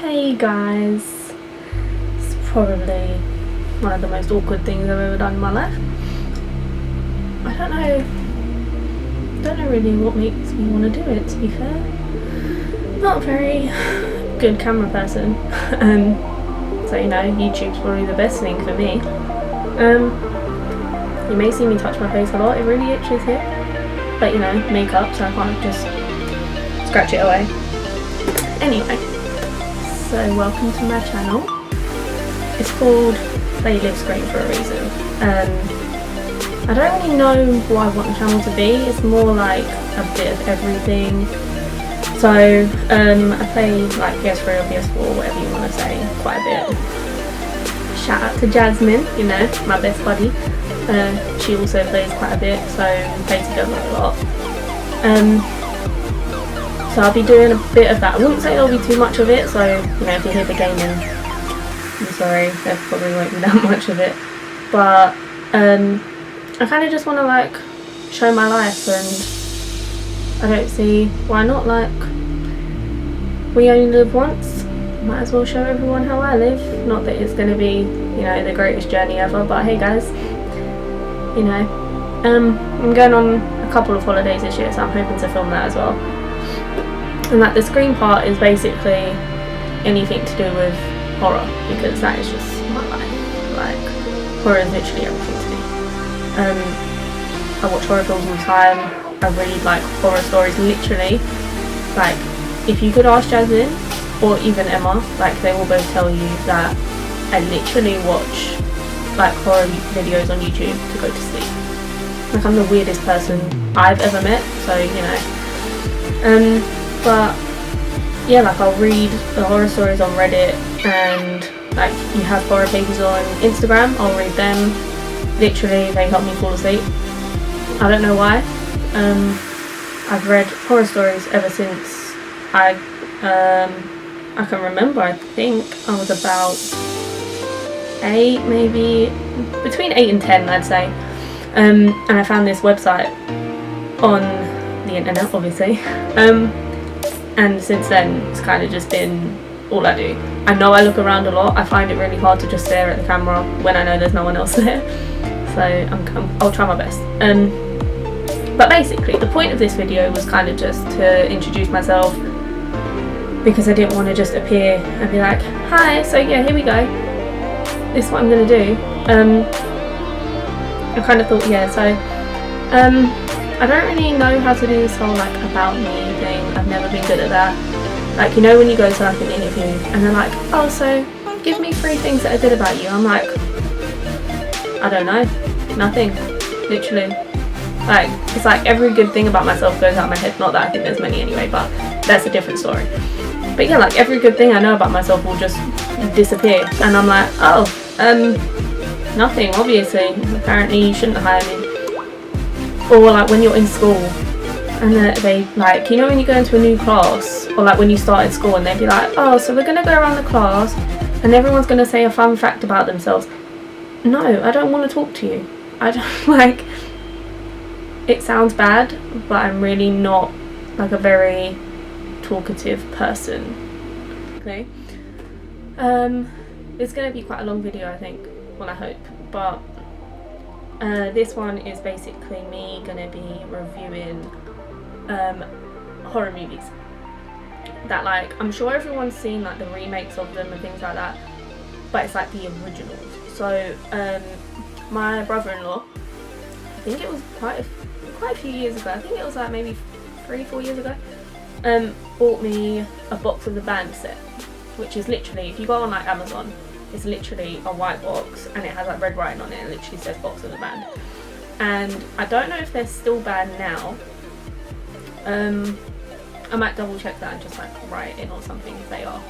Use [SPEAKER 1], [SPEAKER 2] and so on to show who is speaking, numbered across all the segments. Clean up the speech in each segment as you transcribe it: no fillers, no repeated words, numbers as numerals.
[SPEAKER 1] Hey guys, it's probably one of the most awkward things I've ever done in my life. I don't know really what makes me want to do it, to be fair. Not a very good camera person, so you know, YouTube's probably the best thing for me. You may see me touch my face a lot, it really itches here, but you know, makeup, so I can't just scratch it away. Anyway, so welcome to my channel. It's called PlayLiveScream for a reason. I don't really know what I want the channel to be. It's more like a bit of everything. So I play like PS3 or PS4, whatever you want to say, quite a bit. Shout out to Jasmine, you know, my best buddy. She also plays quite a bit, so we play together a lot. So I'll be doing a bit of that. I wouldn't say there'll be too much of it, so you know, if you're here for gaming, I'm sorry, there probably won't be that much of it. But I kind of just want to like show my life, and I don't see why not. Like, we only live once, might as well show everyone how I live. Not that it's going to be, you know, the greatest journey ever, but hey guys, you know, I'm going on a couple of holidays this year, so I'm hoping to film that as well. And like the screen part is basically anything to do with horror, because that is just my life. Like, horror is literally everything to me. I watch horror films all the time. I read like horror stories, literally. Like, if you could ask Jasmine or even Emma, like they will both tell you that I literally watch like horror videos on YouTube to go to sleep. Like, I'm the weirdest person I've ever met, so you know. But yeah, like I'll read the horror stories on Reddit, and like you have horror pages on Instagram, I'll read them. Literally, they help me fall asleep. I don't know why. I've read horror stories ever since I can remember. I think I was about 8, maybe between 8 and 10, I'd say. And I found this website on the internet, obviously. And since then, it's kind of just been all I do. I know I look around a lot. I find it really hard to just stare at the camera when I know there's no one else there. So I'll try my best. But basically, the point of this video was kind of just to introduce myself, because I didn't want to just appear and be like, hi, so yeah, here we go. This is what I'm going to do. I kind of thought, yeah, so I don't really know how to do this whole like about me thing. I've never been good at that. Like, you know, when you go to like an interview and they're like, oh, so give me 3 things that are good about you. I'm like, I don't know, nothing, literally. Like, it's like every good thing about myself goes out of my head. Not that I think there's many anyway, but that's a different story. But yeah, like every good thing I know about myself will just disappear, and I'm like, oh, nothing, obviously. Apparently you shouldn't hire me. Or like when you're in school and they like, you know, when you go into a new class, or like when you started school and they'd be like, oh, so we're gonna go around the class and everyone's gonna say a fun fact about themselves. No, I don't want to talk to you. I don't like, it sounds bad, but I'm really not like a very talkative person. Okay. It's gonna be quite a long video, I think. Well, I hope, but this one is basically me gonna be reviewing horror movies that, like, I'm sure everyone's seen like the remakes of them and things like that, but it's like the originals. So my brother-in-law, I think it was quite a few years ago, I think it was like maybe 3-4 years ago, bought me a box of the band set, which is literally, if you go on like Amazon, it's literally a white box and it has like red writing on it and it literally says box of the band. And I don't know if they're still banned now. I might double check that and just like write in or something if they are.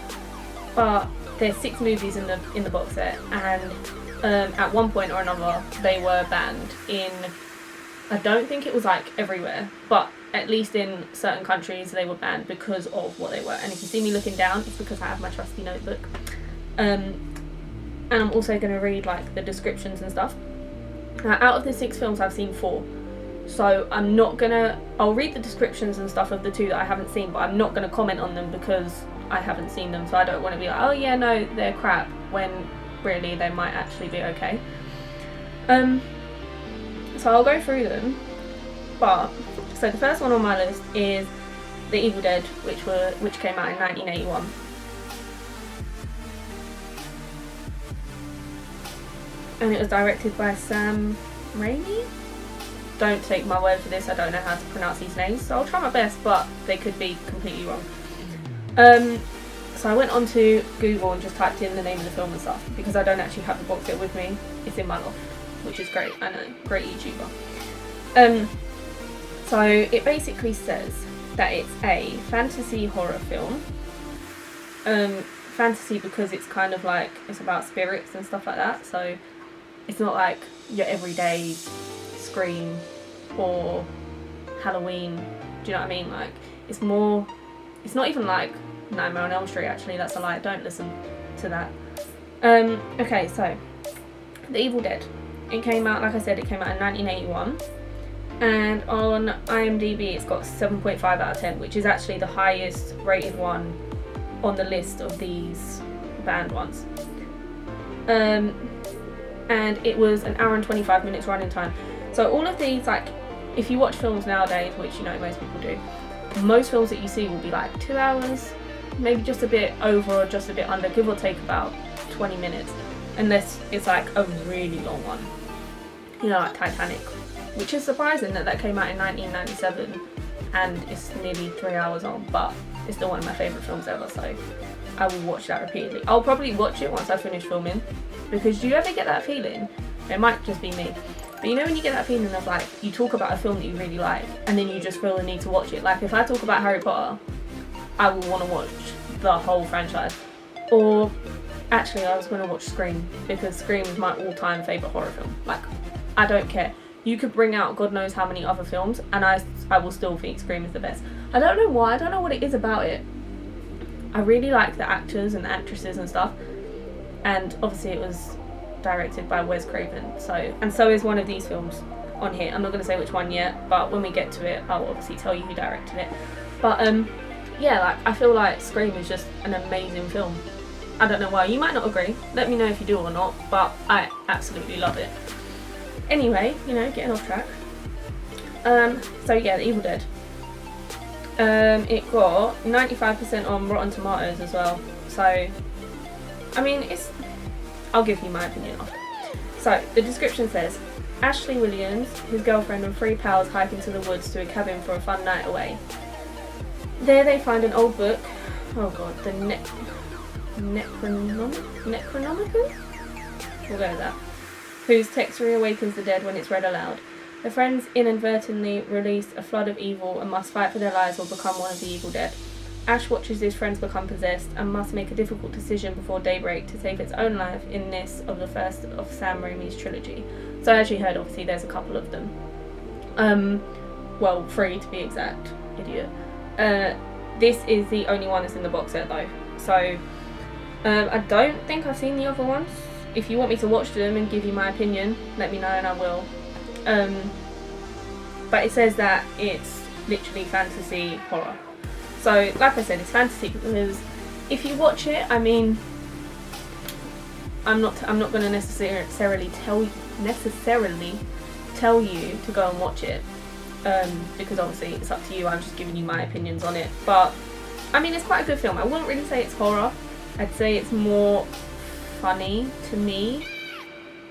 [SPEAKER 1] But there's 6 movies in the box set, and at one point or another they were banned in, I don't think it was like everywhere, but at least in certain countries they were banned because of what they were. And if you see me looking down, it's because I have my trusty notebook. And I'm also going to read like the descriptions and stuff. Now, out of the 6 films, I've seen 4. So I'll read the descriptions and stuff of the 2 that I haven't seen, but I'm not going to comment on them because I haven't seen them, so I don't want to be like, oh yeah, no, they're crap, when really they might actually be okay. So I'll go through them, but so the first one on my list is The Evil Dead, which came out in 1981. And it was directed by Sam Raimi. Don't take my word for this, I don't know how to pronounce these names, so I'll try my best, but they could be completely wrong. So I went onto Google and just typed in the name of the film and stuff, because I don't actually have the box set with me. It's in my loft, which is great. I know, great YouTuber. So it basically says that it's a fantasy horror film. Fantasy because it's kind of like, it's about spirits and stuff like that, so it's not like your everyday Scream or Halloween, do you know what I mean? Like, it's more, it's not even like Nightmare on Elm Street, actually, that's a lie, don't listen to that. Okay, so The Evil Dead, it came out, like I said, it came out in 1981, and on IMDb it's got 7.5 out of 10, which is actually the highest rated one on the list of these banned ones. And it was an hour and 25 minutes running time. So all of these, like, if you watch films nowadays, which, you know, most people do, most films that you see will be like 2 hours, maybe just a bit over or just a bit under, give or take about 20 minutes, unless it's like a really long one, you know, like Titanic, which is surprising that that came out in 1997 and it's nearly 3 hours long, but it's still one of my favourite films ever, so I will watch that repeatedly. I'll probably watch it once I finish filming, because do you ever get that feeling? It might just be me, but you know when you get that feeling of like, you talk about a film that you really like and then you just feel the need to watch it. Like if I talk about Harry Potter, I will want to watch the whole franchise. Or actually I was going to watch Scream, because Scream is my all-time favourite horror film. Like, I don't care. You could bring out God knows how many other films and I will still think Scream is the best. I don't know why, I don't know what it is about it. I really like the actors and the actresses and stuff, and obviously it was directed by Wes Craven, and so is one of these films on here. I'm not going to say which one yet, but when we get to it I'll obviously tell you who directed it. But yeah, like, I feel like Scream is just an amazing film. I don't know why, you might not agree, let me know if you do or not, but I absolutely love it. Anyway, you know, getting off track. So yeah, The Evil Dead. It got 95% on Rotten Tomatoes as well, so I mean, I'll give you my opinion after. So the description says, Ashley Williams, his girlfriend and 3 pals hike into the woods to a cabin for a fun night away. There they find an old book, oh god, the Necronomicon? We'll go with that. Whose text reawakens the dead when it's read aloud. The friends inadvertently release a flood of evil and must fight for their lives or become one of the evil dead. Ash watches his friends become possessed and must make a difficult decision before daybreak to save its own life in this of the first of Sam Raimi's trilogy. So as you heard, obviously there's a couple of them. Well, 3 to be exact, idiot. This is the only one that's in the box set though. So I don't think I've seen the other ones. If you want me to watch them and give you my opinion, let me know and I will. But it says that it's literally fantasy horror. So like I said, it's fantasy because if you watch it, I mean, I'm not going to necessarily tell you to go and watch it, because obviously it's up to you. I'm just giving you my opinions on it. But I mean, it's quite a good film. I wouldn't really say it's horror. I'd say it's more funny to me.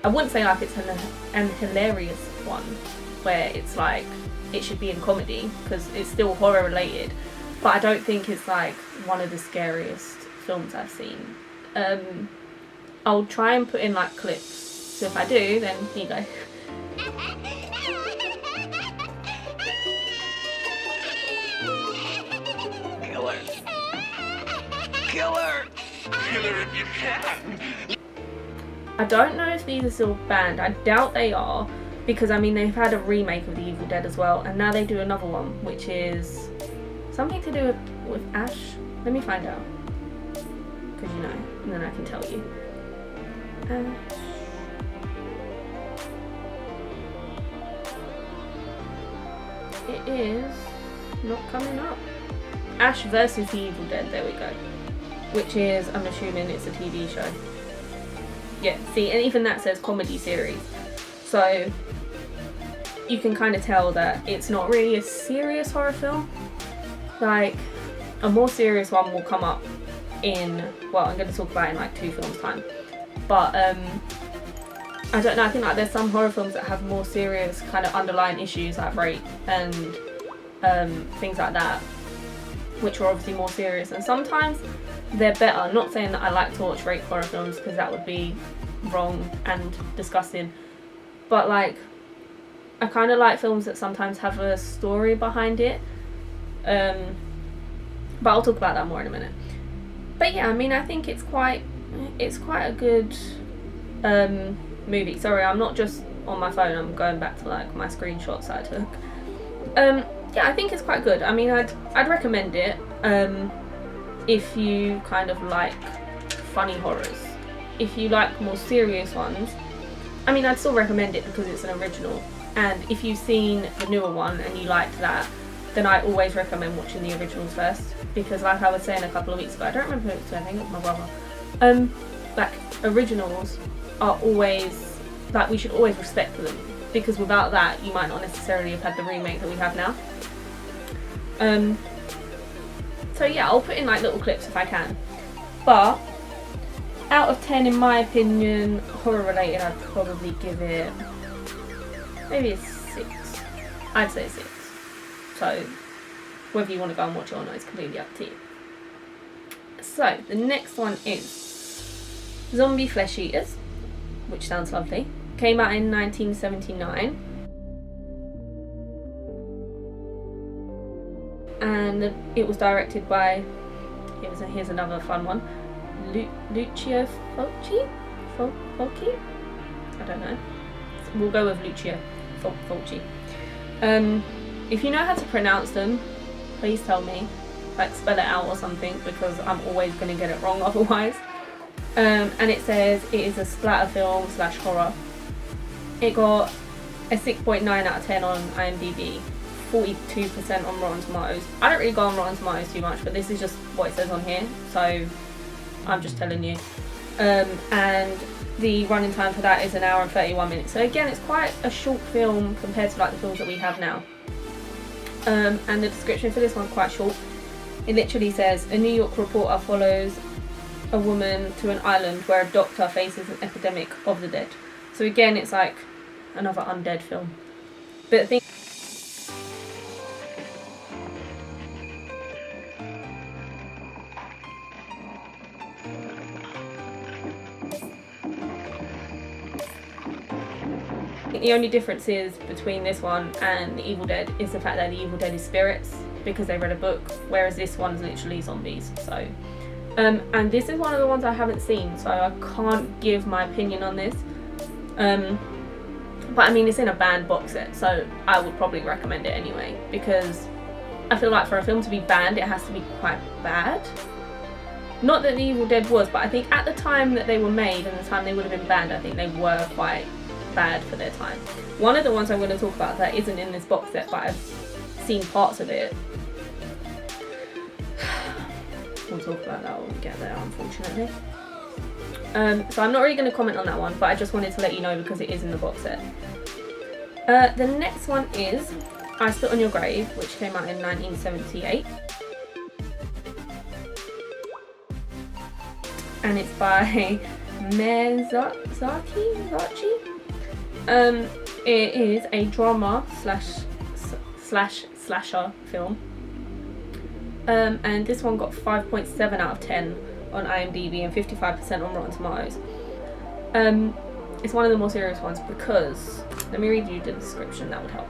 [SPEAKER 1] I wouldn't say like it's an hilarious one where it's like it should be in comedy, because it's still horror related, but I don't think it's like one of the scariest films I've seen. I'll try and put in like clips, so if I do, then here you go.
[SPEAKER 2] Killer! Killer! Killer if you can!
[SPEAKER 1] I don't know if these are still banned. I doubt they are, because I mean they've had a remake of The Evil Dead as well, and now they do another one which is something to do with Ash. Let me find out, because you know, and then I can tell you. It is not coming up. Ash versus The Evil Dead, there we go. which is, I'm assuming it's a TV show. Yeah, see, and even that says comedy series. So you can kind of tell that it's not really a serious horror film. Like, a more serious one will come up in, well, I'm going to talk about it in like 2 films time. But I don't know, I think like there's some horror films that have more serious kind of underlying issues like rape and things like that, which are obviously more serious, and sometimes they're better. I'm not saying that I like to watch rape horror films because that would be wrong and disgusting, but like I kind of like films that sometimes have a story behind it, but I'll talk about that more in a minute. But yeah, I mean, I think it's quite a good movie. Sorry, I'm not just on my phone, I'm going back to like my screenshots that I took. Yeah, I think it's quite good. I mean, I'd recommend it if you kind of like funny horrors. If you like more serious ones, I mean, I'd still recommend it because it's an original. And if you've seen the newer one and you liked that, then I always recommend watching the originals first, because like I was saying a couple of weeks ago, I don't remember who it was, I think it was my brother, like originals are always, like, we should always respect them, because without that you might not necessarily have had the remake that we have now. So yeah, I'll put in like little clips if I can, but out of 10 in my opinion, horror related, I'd probably give it maybe a 6. I'd say 6. So whether you want to go and watch it or not is completely up to you. So the next one is Zombie Flesh Eaters, which sounds lovely. Came out in 1979. And it was directed by, here's another fun one, Lucio Fulci? Fulci? I don't know. We'll go with Lucio Fulci. If you know how to pronounce them, please tell me, like spell it out or something, because I'm always going to get it wrong otherwise. And it says it is a splatter film / horror. It got a 6.9 out of 10 on IMDb. 42% on Rotten Tomatoes. I don't really go on Rotten Tomatoes too much, but this is just what it says on here, so I'm just telling you. And the running time for that is 1 hour and 31 minutes. So again, it's quite a short film compared to like the films that we have now. And the description for this one's quite short. It literally says, a New York reporter follows a woman to an island where a doctor faces an epidemic of the dead. So again, it's like another undead film. But the thing, the only difference is between this one and The Evil Dead is the fact that The Evil Dead is spirits because they read a book, whereas this one's literally zombies. So, and this is one of the ones I haven't seen, so I can't give my opinion on this. But I mean, it's in a banned box set, so I would probably recommend it anyway, because I feel like for a film to be banned, it has to be quite bad. Not that The Evil Dead was, but I think at the time that they were made and the time they would have been banned, I think they were quite bad for their time. One of the ones I'm going to talk about that isn't in this box set, but I've seen parts of it. We'll talk about that when we get there, unfortunately. So I'm not really going to comment on that one, but I just wanted to let you know because it is in the box set. The next one is I Spit on Your Grave, which came out in 1978. And it's by Miyazaki. It is a drama slasher film. And this one got 5.7 out of 10 on IMDb and 55% on Rotten Tomatoes. It's one of the more serious ones because, let me read you the description, that would help.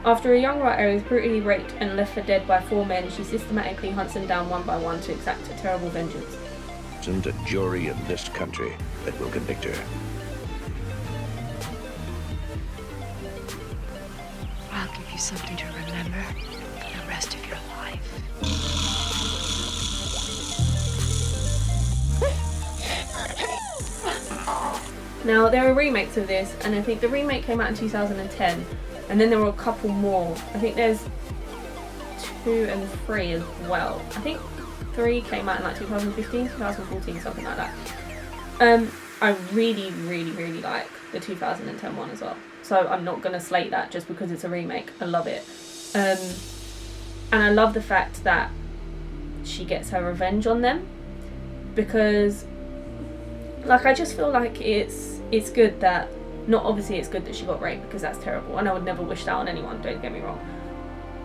[SPEAKER 1] After a young writer is brutally raped and left for dead by 4 men, she systematically hunts them down one by one to exact a terrible vengeance.
[SPEAKER 3] Isn't a jury in this country that will convict her.
[SPEAKER 4] I'll give you something to remember for the rest of your life.
[SPEAKER 1] Now, there are remakes of this, and I think the remake came out in 2010, and then there were a couple more. I think there's 2 and 3 as well. I think 3 came out in like 2015, 2014, something like that. I really, really, really like the 2010 one as well. So I'm not going to slate that just because it's a remake. I love it. And I love the fact that she gets her revenge on them, because like I just feel like it's good that, not obviously it's good that she got raped, because that's terrible and I would never wish that on anyone, don't get me wrong,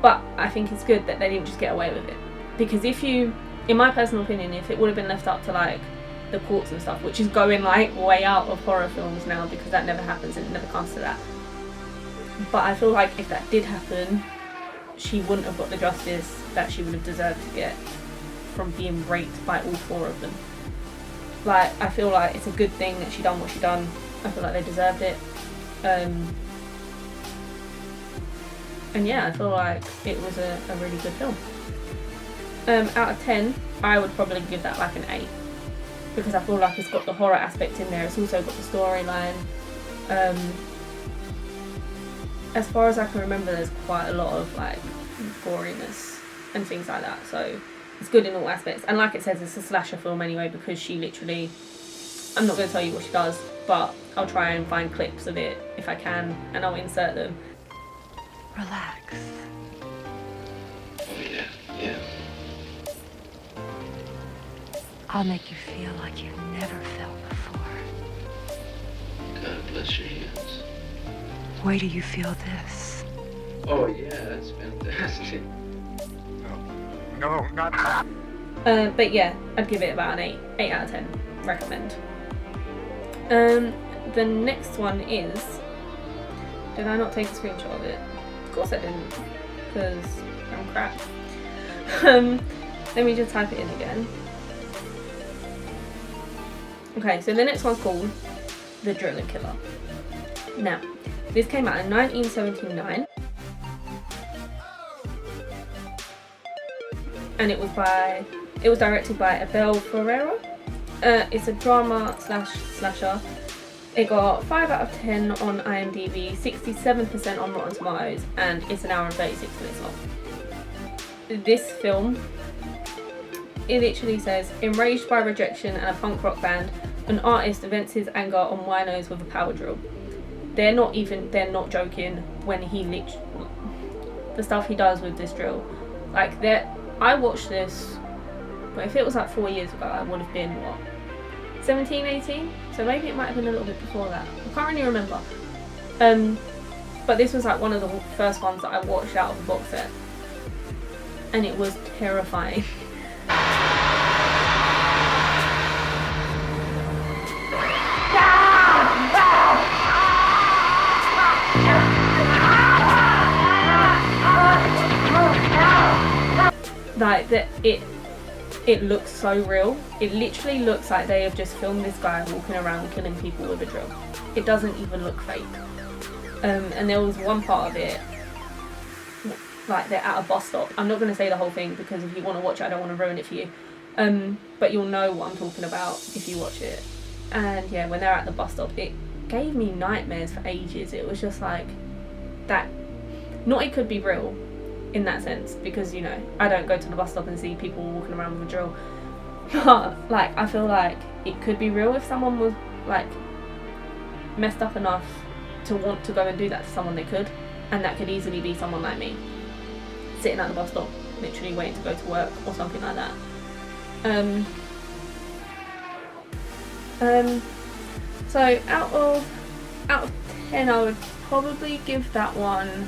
[SPEAKER 1] but I think it's good that they didn't just get away with it, because if you, in my personal opinion, if it would have been left up to like the courts and stuff, which is going like way out of horror films now because that never happens and it never comes to that, but I feel like if that did happen, she wouldn't have got the justice that she would have deserved to get from being raped by all 4 of them. Like, I feel like it's a good thing that she done what she done. I feel like they deserved it. And yeah, I feel like it was a really good film. Out of 10, I would probably give that like an 8, because I feel like it's got the horror aspect in there. It's also got the storyline. As far as I can remember, there's quite a lot of like goriness and things like that, so it's good in all aspects. And like it says, it's a slasher film anyway, because she literally, I'm not going to tell you what she does, but I'll try and find clips of it if I can and I'll insert them.
[SPEAKER 4] Relax.
[SPEAKER 2] Oh, yeah.
[SPEAKER 4] I'll make you feel like you've never felt before.
[SPEAKER 2] God bless your hands.
[SPEAKER 4] Wait till you feel this.
[SPEAKER 2] Oh, yeah, that's fantastic.
[SPEAKER 5] No, not.
[SPEAKER 1] But yeah, I'd give it about an 8 out of 10. Recommend. The next one is, did I not take a screenshot of it? Of course I didn't, because I'm crap. Let me just type it in again. Okay, so the next one's called The Drilling Killer. Now, this came out in 1979. And it was directed by Abel Ferreira. It's a drama slasher. It got 5 out of 10 on IMDb, 67% on Rotten Tomatoes, and it's an hour and 36 minutes long. This film, it literally says, enraged by rejection and a punk rock band, an artist vents his anger on winos with a power drill. They're not joking when the stuff he does with this drill. Like, I watched this, but if it was like 4 years ago, I would have been, what, 17, 18? So maybe it might have been a little bit before that. I can't really remember. But this was like one of the first ones that I watched out of the box set. And it was terrifying. Like, it looks so real. It literally looks like they have just filmed this guy walking around killing people with a drill. It doesn't even look fake. And there was one part of it, like they're at a bus stop. I'm not going to say the whole thing because if you want to watch it, I don't want to ruin it for you. But you'll know what I'm talking about if you watch it. And yeah, when they're at the bus stop, it gave me nightmares for ages. It was just like that. Not it could be real in that sense, because you know I don't go to the bus stop and see people walking around with a drill. But like I feel like it could be real if someone was like messed up enough to want to go and do that to someone. They could, and that could easily be someone like me, sitting at the bus stop, literally waiting to go to work or something like that. So out of 10, I would probably give that one,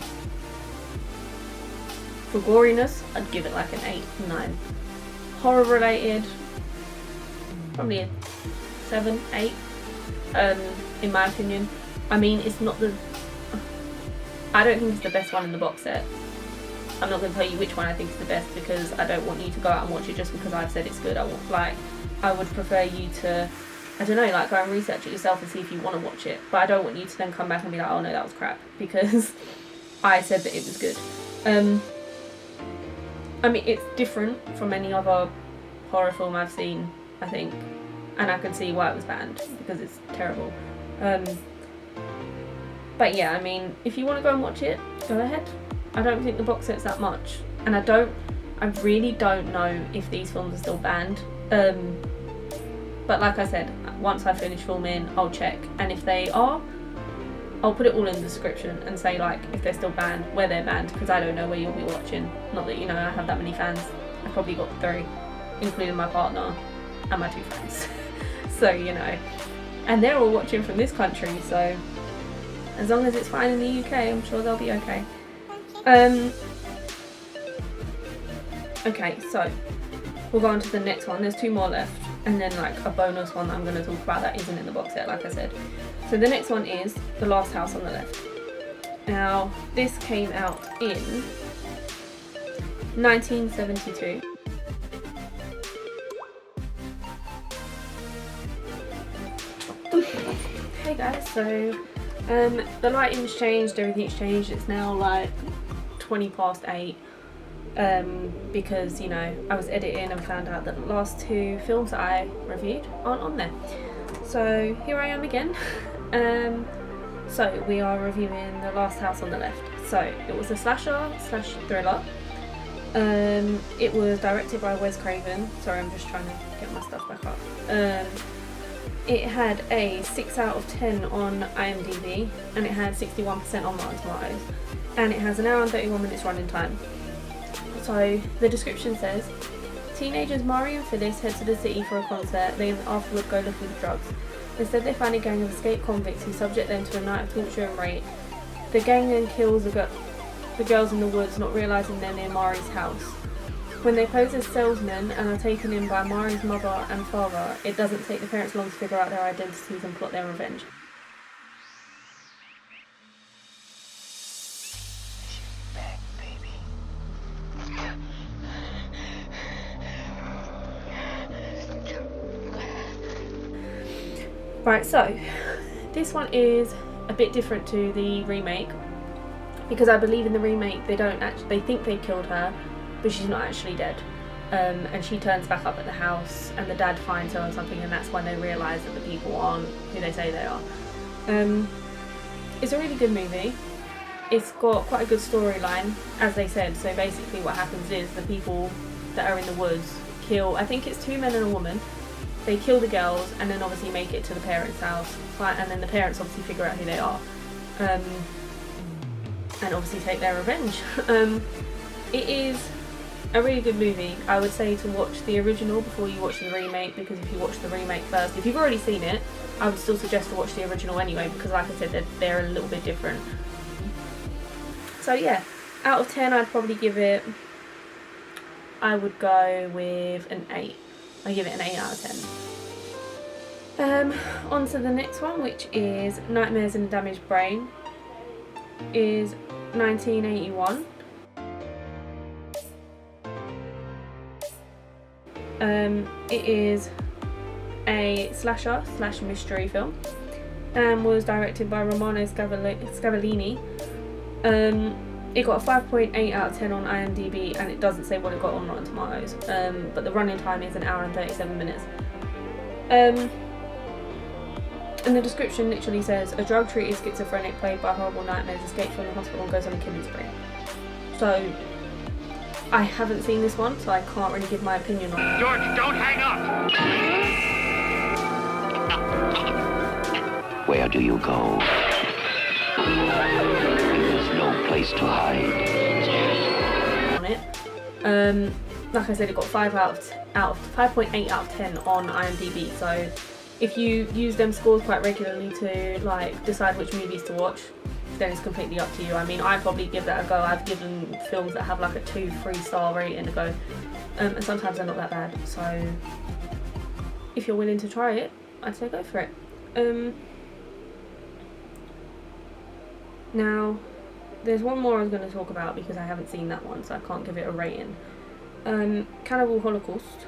[SPEAKER 1] for goriness, I'd give it like an 8, 9. Horror related, probably a 7, 8. In my opinion. I mean, it's not I don't think it's the best one in the box set. I'm not going to tell you which one I think is the best because I don't want you to go out and watch it just because I've said it's good. I would prefer you to, I don't know, like go and research it yourself and see if you want to watch it. But I don't want you to then come back and be like, oh no, that was crap, because I said that it was good. I mean, it's different from any other horror film I've seen, I think, and I can see why it was banned because it's terrible. But yeah, I mean, if you want to go and watch it, go ahead. I don't think the box set's that much, and I don't I really don't know if these films are still banned. But like I said, once I finish filming, I'll check, and if they are, I'll put it all in the description and say like if they're still banned, where they're banned, because I don't know where you'll be watching. Not that you know I have that many fans. I've probably got 3, including my partner and my 2 friends. So you know, and they're all watching from this country, so as long as it's fine in the UK, I'm sure they'll be okay. Okay, so we'll go on to the next one. There's 2 more left, and then like a bonus one that I'm going to talk about that isn't in the box set, like I said. So the next one is The Last House on the Left. Now, this came out in 1972. Hey guys, so the lighting's changed, everything's changed. It's now like 20 past 8. Because you know I was editing and found out that the last 2 films that I reviewed aren't on there, so here I am again. So we are reviewing The Last House on the Left. So it was a slasher / thriller. It was directed by Wes Craven. Sorry, I'm just trying to get my stuff back up. It had a 6 out of 10 on IMDb, and it had 61% on Rotten Tomatoes, and it has an hour and 31 minutes running time. So the description says, teenagers Mari and Phyllis head to the city for a concert, then afterward go looking for drugs. Instead they find a gang of escaped convicts who subject them to a night of torture and rape. The gang then kills the girls in the woods, not realising they're near Mari's house. When they pose as salesmen and are taken in by Mari's mother and father, it doesn't take the parents long to figure out their identities and plot their revenge. Right, so this one is a bit different to the remake, because I believe in the remake they think they killed her, but she's not actually dead. And she turns back up at the house and the dad finds her or something, and that's when they realise that the people aren't who they say they are. It's a really good movie. It's got quite a good storyline, as they said. So basically what happens is the people that are in the woods kill, I think it's 2 men and a woman. They kill the girls and then obviously make it to the parents' house, and then the parents obviously figure out who they are, and obviously take their revenge. It is a really good movie. I would say to watch the original before you watch the remake, because if you watch the remake first, if you've already seen it, I would still suggest to watch the original anyway, because like I said, they're a little bit different. So yeah, out of 10 I'd probably give it, I would go with an 8. I give it an 8 out of 10. On to the next one, which is Nightmares in a Damaged Brain. Is 1981. It is a slasher / mystery film, and was directed by Romano Scavallini. It got a 5.8 out of 10 on IMDb, and it doesn't say what it got on Rotten Tomatoes, but the running time is 1 hour and 37 minutes. And the description literally says, a drug-treated schizophrenic plagued by horrible nightmares escapes from the hospital and goes on a killing spree. So, I haven't seen this one, so I can't really give my opinion on it.
[SPEAKER 5] George, don't hang up!
[SPEAKER 3] Where do you go? There's no place to hide.
[SPEAKER 1] On it. Like I said, it got 5.8 out of 10 on IMDb. So if you use them scores quite regularly to like decide which movies to watch, then it's completely up to you. I mean, I'd probably give that a go. I've given films that have like a 2-3 star rating a go, and sometimes they're not that bad. So if you're willing to try it, I'd say go for it. Now, there's one more I was going to talk about because I haven't seen that one, so I can't give it a rating. Cannibal Holocaust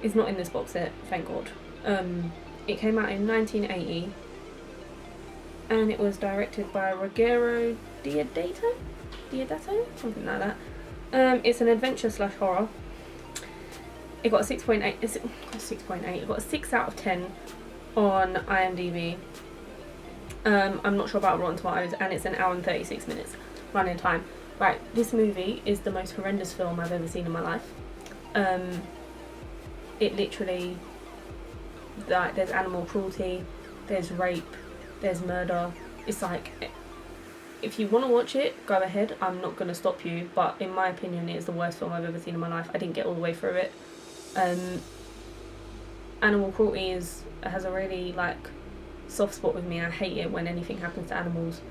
[SPEAKER 1] is not in this box set, thank God. It came out in 1980, and it was directed by Ruggero Deodato, something like that. It's an adventure / horror. It got a 6.8. It got a 6 out of 10 on IMDb. I'm not sure about Rotten Tomatoes, and it's 1 hour and 36 minutes running time. Right, this movie is the most horrendous film I've ever seen in my life. It literally, like, there's animal cruelty, there's rape, there's murder. It's like, if you want to watch it, go ahead. I'm not going to stop you, but in my opinion, it is the worst film I've ever seen in my life. I didn't get all the way through it. Animal cruelty has a really, like, soft spot with me. I hate it when anything happens to animals.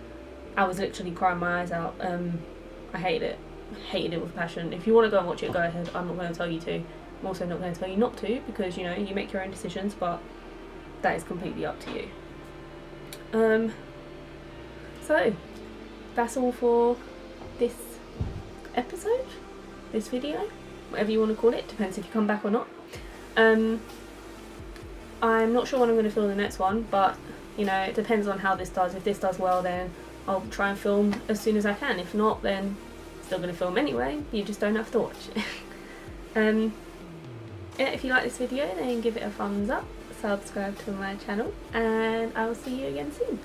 [SPEAKER 1] I was literally crying my eyes out. I hated it. Hated it with passion. If you want to go and watch it, go ahead. I'm not going to tell you to. I'm also not going to tell you not to, because, you know, you make your own decisions, but that is completely up to you. So that's all for this episode, this video, whatever you want to call it. Depends if you come back or not. I'm not sure when I'm going to film the next one, but, you know, it depends on how this does. If this does well, then I'll try and film as soon as I can. If not, then still going to film anyway. You just don't have to watch it. Yeah, if you like this video, then give it a thumbs up, subscribe to my channel, and I will see you again soon.